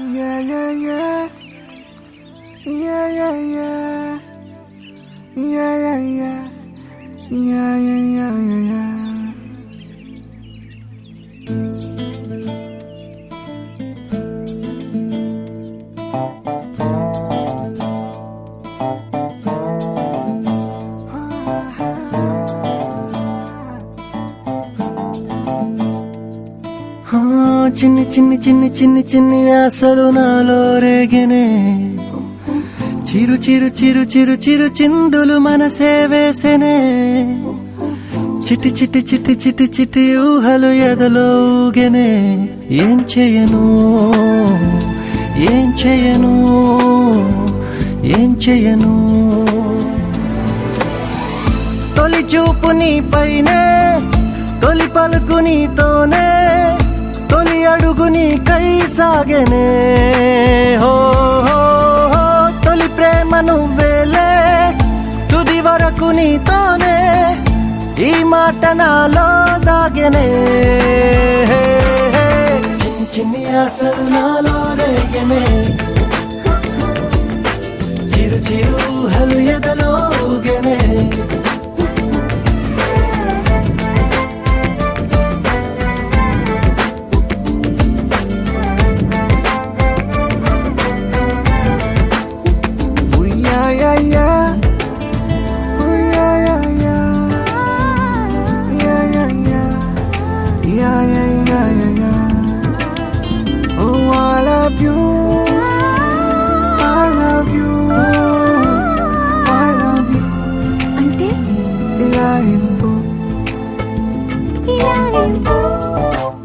Yeah, yeah, yeah. Yeah, yeah, yeah. Yeah, yeah, yeah. Yeah, yeah, yeah, yeah, yeah. చిన్ని చిన్ని చిన్ని చిన్ని చిన్ని ఆశలు నాలో రేగినే చిరు చిరు చిరు చిరు చిరు చిందులు మనసే వేసెనే చిటి చిటి చిటి చిటి చిటి ఊహలు ఎదలో ఊగెనే ఏం చేయను ఏం చేయను ఏం చేయను తొలి చూపు నీ పైనే తొలి పలుకు నీతోనే తొలి అడుగు నీకై సాగెనే హో హో హో తొలి ప్రేమ నువ్వేలే తుది వరకు నీతోనే ఈ మాట నాలో దాగెనే చిన్ని చిన్ని ఆశలు నాలో రేగెనే చిరు చిరు ఊహలు ఎదలో ఊగెనే Yeah, yeah, yeah, yeah, yeah. Oh, I love you. I love you. I love you. అంటే ఇలా